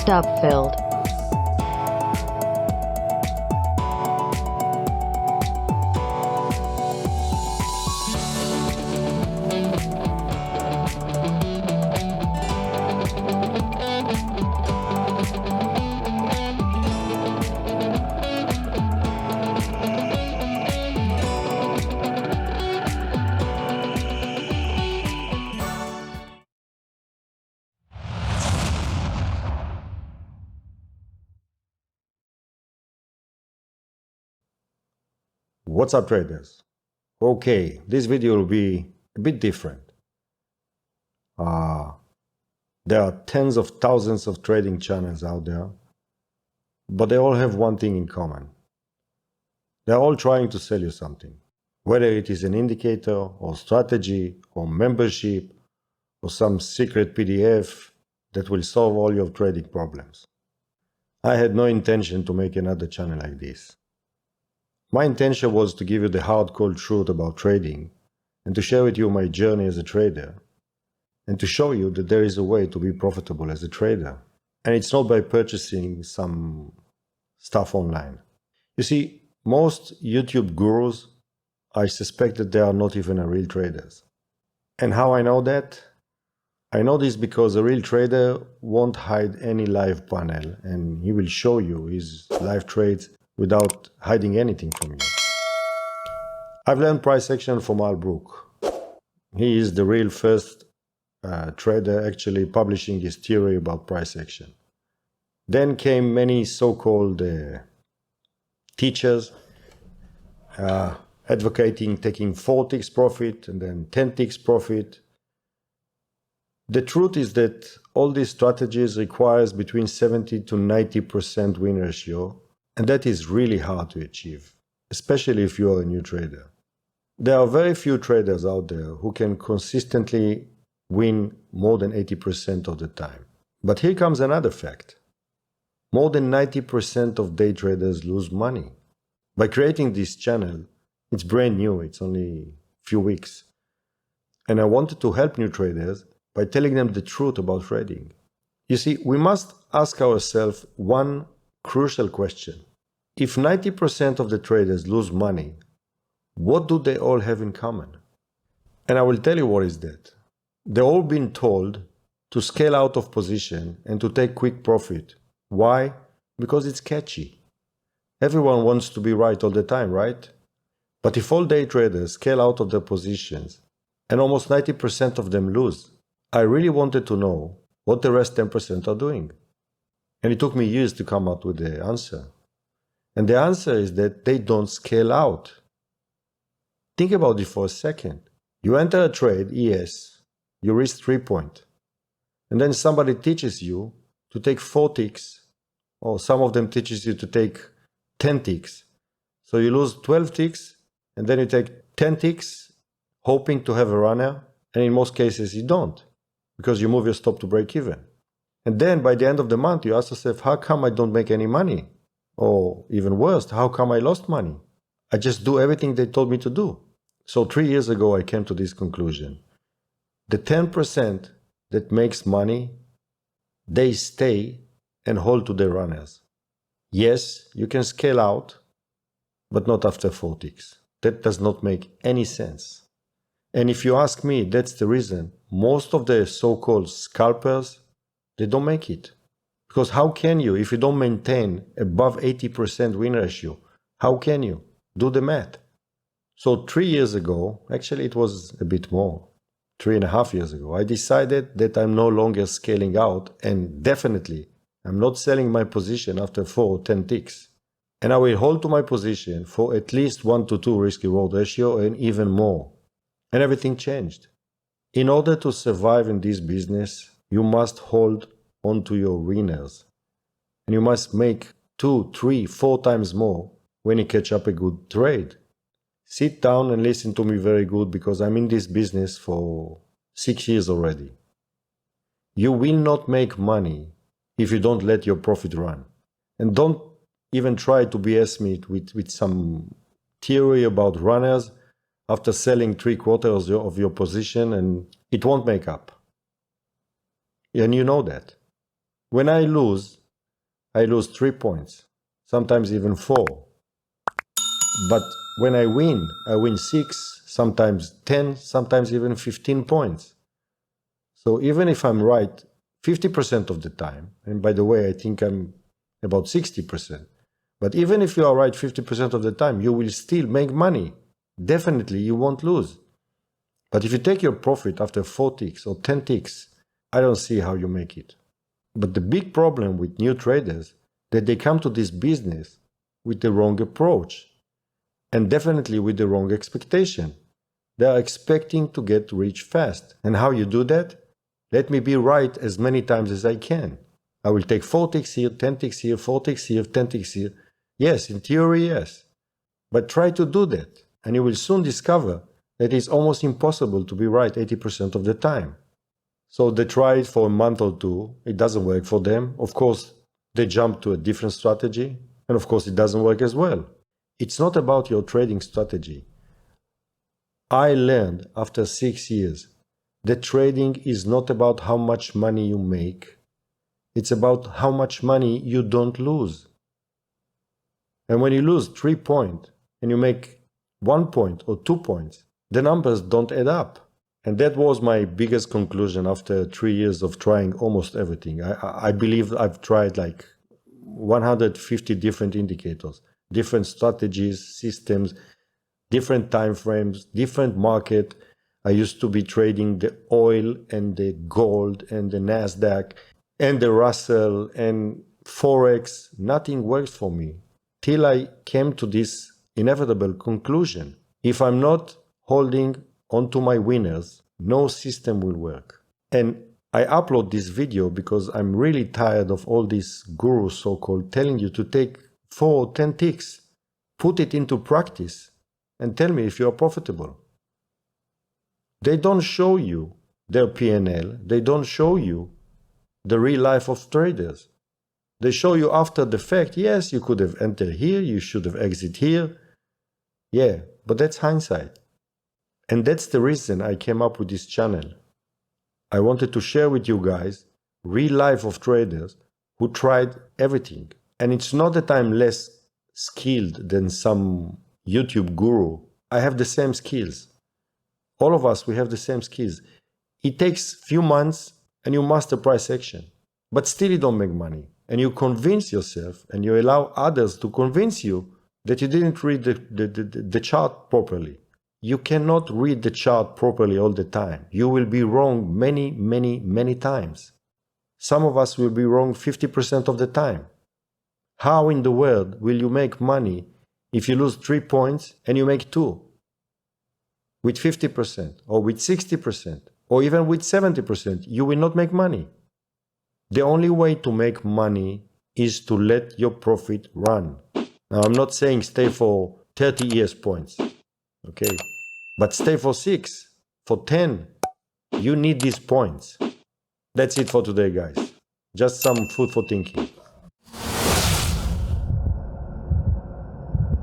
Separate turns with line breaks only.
stop filled.
What's up, traders? Okay, this video will be a bit different. There are tens of thousands of trading channels out there, but they all have one thing in common. They're all trying to sell you something, whether it is an indicator or strategy or membership or some secret PDF that will solve all your trading problems. I had no intention to make another channel like this. My intention was to give you the hard cold truth about trading and to share with you my journey as a trader and to show you that there is a way to be profitable as a trader. And it's not by purchasing some stuff online. You see, most YouTube gurus, I suspect that they are not even real traders. And how I know that? I know this because a real trader won't hide any live panel and he will show you his live trades without hiding anything from you. I've learned price action from Al Brook. He is the real first trader actually publishing his theory about price action. Then came many so-called teachers advocating taking 4 ticks profit and then 10 ticks profit. The truth is that all these strategies requires between 70 to 90% win ratio, and that is really hard to achieve, especially if you are a new trader. There are very few traders out there who can consistently win more than 80% of the time. But here comes another fact. More than 90% of day traders lose money. By creating this channel, it's brand new, it's only a few weeks. And I wanted to help new traders by telling them the truth about trading. You see, we must ask ourselves one crucial question. If 90% of the traders lose money, what do they all have in common? And I will tell you what is that. They've all been told to scale out of position and to take quick profit. Why? Because it's catchy. Everyone wants to be right all the time, right? But if all day traders scale out of their positions and almost 90% of them lose, I really wanted to know what the rest 10% are doing. And it took me years to come up with the answer. And the answer is that they don't scale out. Think about it for a second. You enter a trade, ES, you risk 3 points. And then somebody teaches you to take 4 ticks, or some of them teaches you to take 10 ticks. So you lose 12 ticks, and then you take 10 ticks, hoping to have a runner, and in most cases you don't, because you move your stop to break even. And then by the end of the month, you ask yourself, how come I don't make any money? Or even worse, how come I lost money? I just do everything they told me to do. So 3 years ago, I came to this conclusion. The 10% that makes money, they stay and hold to their runners. Yes, you can scale out, but not after 4 ticks. That does not make any sense. And if you ask me, that's the reason most of the so-called scalpers, they don't make it. Because how can you, if you don't maintain above 80% win ratio, how can you? Do the math. So 3 years ago, actually it was a bit more, 3.5 years ago, I decided that I'm no longer scaling out, and definitely I'm not selling my position after 4 or 10 ticks. And I will hold to my position for at least 1 to 2 risk-reward ratio and even more. And everything changed. In order to survive in this business, you must hold on to your winners. And you must make 2, 3, 4 times more when you catch up a good trade. Sit down and listen to me very good, because I'm in this business for 6 years already. You will not make money if you don't let your profit run. And don't even try to BS me with some theory about runners after selling 3/4 of your position, and it won't make up. And you know that. When I lose 3 points, sometimes even 4. But when I win 6, sometimes 10, sometimes even 15 points. So even if I'm right 50% of the time, and by the way, I think I'm about 60%, but even if you are right 50% of the time, you will still make money. Definitely, you won't lose. But if you take your profit after 4 ticks or 10 ticks, I don't see how you make it. But the big problem with new traders, that they come to this business with the wrong approach and definitely with the wrong expectation. They are expecting to get rich fast. And how you do that? Let me be right as many times as I can. I will take 4 ticks here, 10 ticks here, 4 ticks here, 10 ticks here. Yes, in theory, yes. But try to do that, and you will soon discover that it's almost impossible to be right 80% of the time. So they try it for a month or two. It doesn't work for them. Of course, they jump to a different strategy. And of course, it doesn't work as well. It's not about your trading strategy. I learned after 6 years that trading is not about how much money you make. It's about how much money you don't lose. And when you lose 3 points and you make 1 point or 2 points, the numbers don't add up. And that was my biggest conclusion after 3 years of trying almost everything. I believe I've tried like 150 different indicators, different strategies, systems, different time frames, different market. I used to be trading the oil and the gold and the NASDAQ and the Russell and Forex. Nothing works for me till I came to this inevitable conclusion. If I'm not holding onto my winners, no system will work. And I upload this video because I'm really tired of all these gurus so-called telling you to take 4 or 10 ticks, put it into practice, and tell me if you are profitable. They don't show you their P&L. They don't show you the real life of traders. They show you after the fact, yes, you could have entered here, you should have exited here. Yeah, but that's hindsight. And that's the reason I came up with this channel. I wanted to share with you guys real life of traders who tried everything. And it's not that I'm less skilled than some YouTube guru. I have the same skills. All of us, we have the same skills. It takes few months and you master price action, but still you don't make money. And you convince yourself and you allow others to convince you that you didn't read the chart properly. You cannot read the chart properly all the time. You will be wrong many, many, many times. Some of us will be wrong 50% of the time. How in the world will you make money if you lose 3 points and you make 2? With 50% or with 60% or even with 70%, you will not make money. The only way to make money is to let your profit run. Now, I'm not saying stay for 30 years points, okay? But stay for 6, for 10. You need these points. That's it for today, guys. Just some food for thinking.